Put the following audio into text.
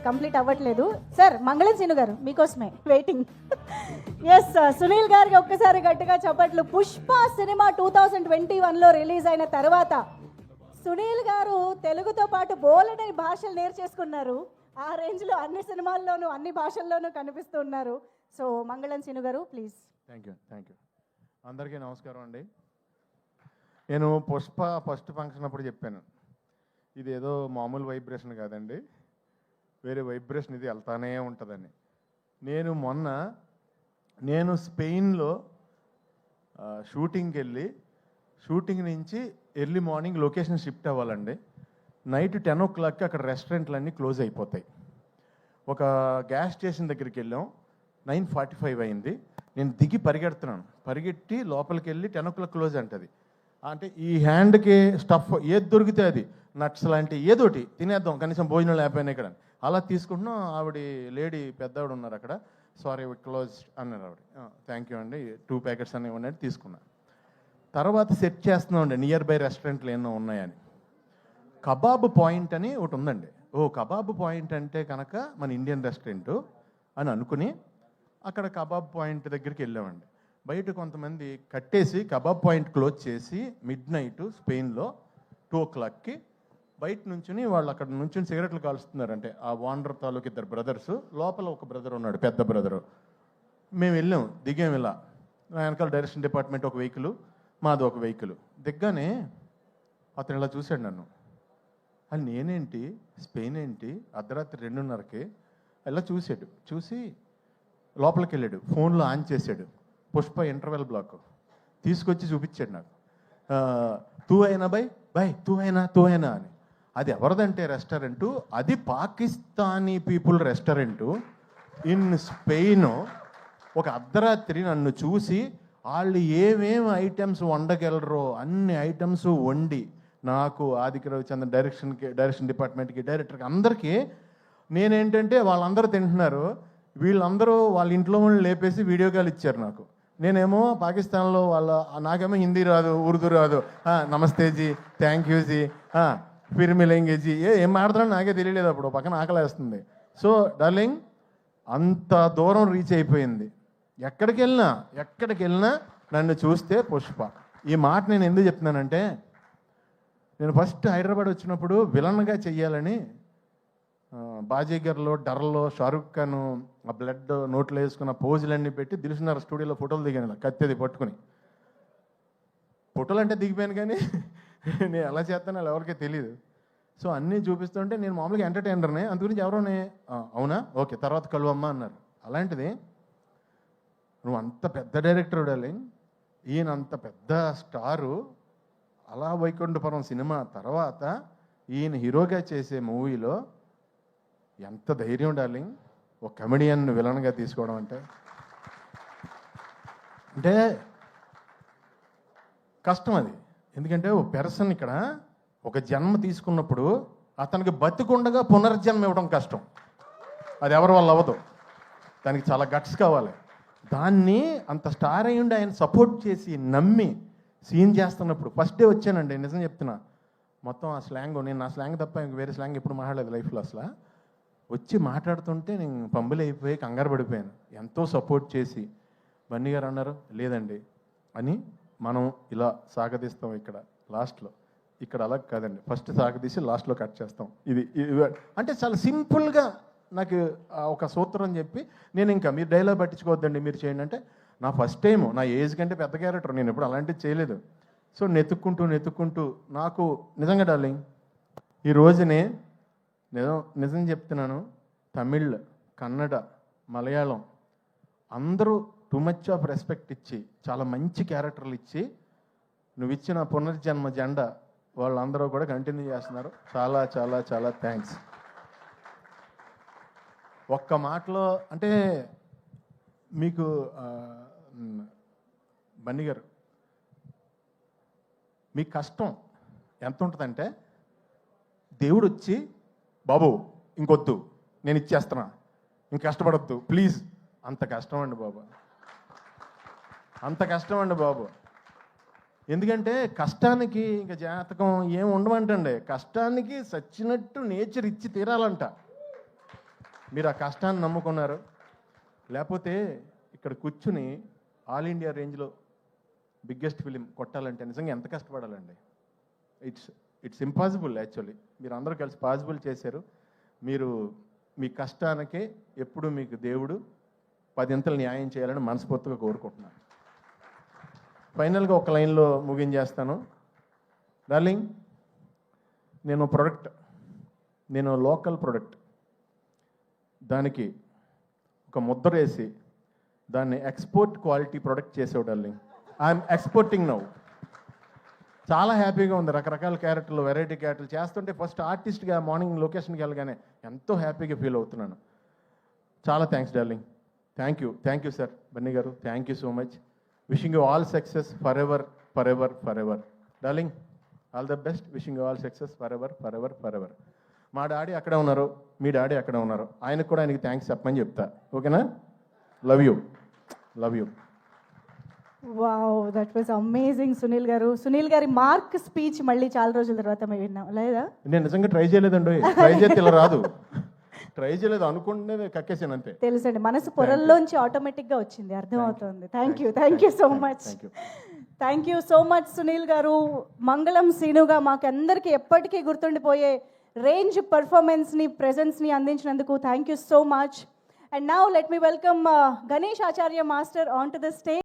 Complete అవ్వట్లేదు. Sir మంగళం scene గారు మీకోసమే వెయిటింగ్. ఎస్ సునీల్ గారికి ఒక్కసారి గట్టిగా చెప్పట్లు. పుష్ప సినిమా 2021లో రిలీజ్ అయిన తర్వాత సునీల్ గారు తెలుగుతో పాటు బోలెడని భాషలు నేర్చేసుకున్నారు. ఆ రేంజ్లో అన్ని సినిమాల్లోనూ అన్ని భాషల్లోనూ కనిపిస్తూ ఉన్నారు. సో మంగళం సీను గారు ప్లీజ్. Thank you. అందరికీ నమస్కారం అండి. నేను పుష్ప ఫస్ట్ ఫంక్షన్ అప్పుడు చెప్పాను, ఇది ఏదో మామూలు వైబ్రేషన్ కాదండి, వేరే వైబ్రేషన్ ఇది వెళ్తానే ఉంటుందని. నేను స్పెయిన్లో షూటింగ్కి వెళ్ళి షూటింగ్ నుంచి ఎర్లీ మార్నింగ్ లొకేషన్ షిఫ్ట్ అవ్వాలండి. నైట్ 10 o'clockకి అక్కడ రెస్టారెంట్లన్నీ క్లోజ్ అయిపోతాయి. ఒక గ్యాస్ స్టేషన్ దగ్గరికి వెళ్ళాం, 9:45 అయింది. నేను దిగి పరిగెట్టి లోపలికి వెళ్ళి 10 o'clock క్లోజ్ అంటది. అంటే ఈ హ్యాండ్కి స్టఫ్ ఏది దొరికితే అది నట్స్ లాంటి ఏదోటి తినేద్దాం, కనీసం భోజనం లేకపోయినా ఇక్కడ అలా తీసుకుంటున్నాం. ఆవిడ లేడీ పెద్దవాడు ఉన్నారు అక్కడ, సారీ క్లోజ్ అన్నారు ఆవిడ. థ్యాంక్ యూ అండి, 2 ప్యాకెట్స్ అని ఇవ్వండి తీసుకున్నా. తర్వాత సెట్ చేస్తున్నాం అండి నియర్ బై రెస్టారెంట్లు ఏమో ఉన్నాయని. కబాబ్ పాయింట్ అని ఒకటి ఉందండి. కబాబ్ పాయింట్ అంటే కనుక మన ఇండియన్ రెస్టారెంట్ అని అనుకుని అక్కడ కబాబ్ పాయింట్ దగ్గరికి వెళ్ళామండి. బయట కొంతమంది కట్టేసి కబాబ్ పాయింట్ క్లోజ్ చేసి midnight స్పెయిన్లో 2 o'clockకి బయట నుంచుని వాళ్ళు అక్కడ నుంచి సిగరెట్లు కాలుస్తున్నారంటే ఆ వాండర్ తాలూకు 2 brothers, లోపల ఒక బ్రదర్ ఉన్నాడు పెద్ద బ్రదరు. మేము వెళ్ళాం, దిగాం. ఇలా వెనకాల డైరెక్షన్ డిపార్ట్మెంట్ ఒక వెహికల్, మాది ఒక వెహికల్. దిగ్గానే అతను ఇలా చూశాడు నన్ను. అది నేనేంటి స్పెయిన్ ఏంటి అర్ధరాత్రి 2:30కి ఇలా చూసి లోపలికి వెళ్ళాడు. ఫోన్లో ఆన్ చేశాడు, పుష్ప ఇంటర్వెల్ బ్లాక్ తీసుకొచ్చి చూపించాడు నాకు. తూ అయినా తూ అయినా అని. అది ఎవరిదంటే రెస్టారెంటు, అది Pakistani people restaurant in Spain. ఒక అర్ధరాత్రి నన్ను చూసి వాళ్ళు ఏమేమి ఐటమ్స్ వండగలరో అన్ని ఐటమ్స్ వండి నాకు, ఆదిత్య రవిచంద్ర డైరెక్షన్ డిపార్ట్మెంట్కి, డైరెక్టర్కి, అందరికీ నేనేంటంటే వాళ్ళందరూ తింటున్నారు, వీళ్ళందరూ వాళ్ళ ఇంట్లో వాళ్ళు లేపేసి వీడియో కాల్ ఇచ్చారు నాకు. నేనేమో పాకిస్తాన్లో నాకేమో హిందీ రాదు, ఉర్దూ రాదు. నమస్తే G, thank you G, Phir మిలేంగే G, ఏం మాట్లాడుతున్నా నాకే తెలియలేదు. అప్పుడు పక్కన ఆకలేస్తుంది. సో డార్లింగ్ అంత దూరం రీచ్ అయిపోయింది. ఎక్కడికి వెళ్ళినా నన్ను చూస్తే పుష్ప. ఈ మాట నేను ఎందుకు చెప్తున్నానంటే, నేను ఫస్ట్ హైదరాబాద్ వచ్చినప్పుడు విలన్గా చెయ్యాలని బాజీగర్లో డర్లో షారుఖ్ ఖాన్ ఆ బ్లడ్ నోట్లో వేసుకున్న పోజులన్నీ పెట్టి దిల్సుఖ్నగర్ స్టూడియోలో ఫోటోలు దిగాను కత్తెది పట్టుకుని. ఫోటోలు అంటే దిగిపోయాను కానీ నేను ఎలా చేస్తానో అలా ఎవరికీ తెలియదు. సో అన్నీ చూపిస్తుంటే నేను మామూలుగా ఎంటర్టైనర్నే, అందు గురించి ఎవరోనే అవునా ఓకే తర్వాత కలువమ్మా అన్నారు. అలాంటిది నువ్వు అంత పెద్ద డైరెక్టర్ డార్లింగ్, ఈయన అంత పెద్ద స్టారు, అలా వైకుంఠపురం సినిమా తర్వాత ఈయన హీరోగా చేసే మూవీలో ఎంత ధైర్యం డార్లింగ్, ఒక కమెడియన్ విలన్గా తీసుకోవడం అంటే కష్టం అది. ఎందుకంటే ఓ పెర్సన్ ఇక్కడ ఒక జన్మ తీసుకున్నప్పుడు అతనికి బతికుండగా పునర్జన్మ ఇవ్వడం కష్టం. అది ఎవరి వల్ల అవ్వదు, దానికి చాలా గట్స్ కావాలి. దాన్ని అంత స్టార్ అయ్యుండి ఆయన సపోర్ట్ చేసి నమ్మి సీన్ చేస్తున్నప్పుడు ఫస్ట్ డే వచ్చానండి, నిజం చెప్తున్నా. మొత్తం ఆ స్లాంగ్, నేను నా స్లాంగ్ తప్ప ఇంక వేరే స్లాంగ్ ఎప్పుడు మాట్లాడలేదు లైఫ్లో. అసలు వచ్చి మాట్లాడుతుంటే నేను పంబులు అయిపోయి కంగారు పడిపోయాను. ఎంతో సపోర్ట్ చేసి బన్నీ గారు అన్నారు లేదండి అని, మనం ఇలా సాగదీస్తాం ఇక్కడ లాస్ట్లో. ఇక్కడ అలా కాదండి, ఫస్ట్ సాగదీసి లాస్ట్లో కట్ చేస్తాం. ఇది అంటే చాలా సింపుల్గా నాకు ఒక సూత్రం చెప్పి, నేను ఇంకా మీరు డైలాగ్ పట్టించుకోవద్దండి మీరు చేయండి అంటే, నా ఫస్ట్ టైము, నా ఏజ్ కంటే పెద్ద క్యారెక్టర్, నేను ఎప్పుడు అలాంటివి చేయలేదు. సో నెతుక్కుంటూ నాకు నిజంగా డార్లింగ్ ఈ రోజునే నిజం చెప్తున్నాను, తమిళ్, కన్నడ, మలయాళం అందరూ టూ మచ్ ఆఫ్ రెస్పెక్ట్ ఇచ్చి చాలా మంచి క్యారెక్టర్లు ఇచ్చి నువ్వు ఇచ్చిన పునర్జన్మ జెండా వాళ్ళందరూ కూడా కంటిన్యూ చేస్తున్నారు. చాలా చాలా చాలా థ్యాంక్స్. ఒక్క మాటలో అంటే మీకు బన్నీ గారు, మీ కష్టం ఎంత ఉంటుందంటే, దేవుడు వచ్చి బాబు ఇంకొద్దు నేను ఇచ్చేస్తున్నా, ఇంక కష్టపడద్దు ప్లీజ్, అంత కష్టం అండి బాబు, అంత కష్టం అండి బాబు. ఎందుకంటే కష్టానికి ఇంకా జాతకం ఏం ఉండమంటండి, కష్టానికి సచ్చినట్టు నేచర్ ఇచ్చి తీరాలంట. మీరు ఆ కష్టాన్ని నమ్ముకున్నారు. లేకపోతే ఇక్కడ కూర్చుని ఆల్ ఇండియా రేంజ్లో బిగ్గెస్ట్ ఫిలిం కొట్టాలంటే నిజంగా ఎంత కష్టపడాలండి. It's impossible actually. మీరు అందరూ కలిసి పాసిబుల్ చేశారు. మీరు మీ కష్టానికే ఎప్పుడు మీకు దేవుడు 10 ఇంతలు న్యాయం చేయాలని మనస్ఫూర్తిగా కోరుకుంటున్నాను. ఫైనల్గా ఒక లైన్లో ముగించేస్తాను. డార్లింగ్, నేను లోకల్ ప్రొడక్ట్, దానికి ఒక ముద్ర వేసి దాన్ని ఎక్స్పోర్ట్ క్వాలిటీ ప్రొడక్ట్ చేసావు డార్లింగ్. I'm exporting now. చాలా హ్యాపీగా ఉంది. రకరకాల క్యారెక్టర్లు, వెరైటీ క్యారెక్టర్లు చేస్తుంటే ఫస్ట్ ఆర్టిస్ట్గా మార్నింగ్ లొకేషన్కి వెళ్ళగానే ఎంతో హ్యాపీగా ఫీల్ అవుతున్నాను. చాలా thanks darling. Thank you sir Bunny గారు. Thank you so much. Wishing you all success forever forever forever. Darling, all the best. Wishing you all success forever forever forever. మా daddy అక్కడే ఉన్నారు, మీ daddy అక్కడే ఉన్నారు. ఆయనకు కూడా ఆయనకి thanks చెప్పమని చెప్తా. ఓకేనా? Love you. Wow, that was amazing Sunil గారు. సునీల్ గారి మార్క్ స్పీచ్ మళ్ళీ చాలా రోజుల తర్వాత మేము విన్నాం లేదా? నేను నిజంగా ట్రై చేయలేదండి. ట్రై చేస్తే ఇలా రాదు. ట్రై చేయలేదు, అనుకుంటే కక్కేసాను అంతే. తెలుసండి, మనసు పొరల్లోంచి ఆటోమేటిక్గా వచ్చింది, అర్థమవుతుంది. Thank you so much. Thank you so much Sunil గారు. మంగళం సీనుగా మాకు అందరికీ ఎప్పటికీ గుర్తుండిపోయే రేంజ్ పర్ఫార్మెన్స్ని, ప్రెజెన్స్ని అందించినందుకు thank you so much. And now let me welcome Ganesh Acharya master on to the stage.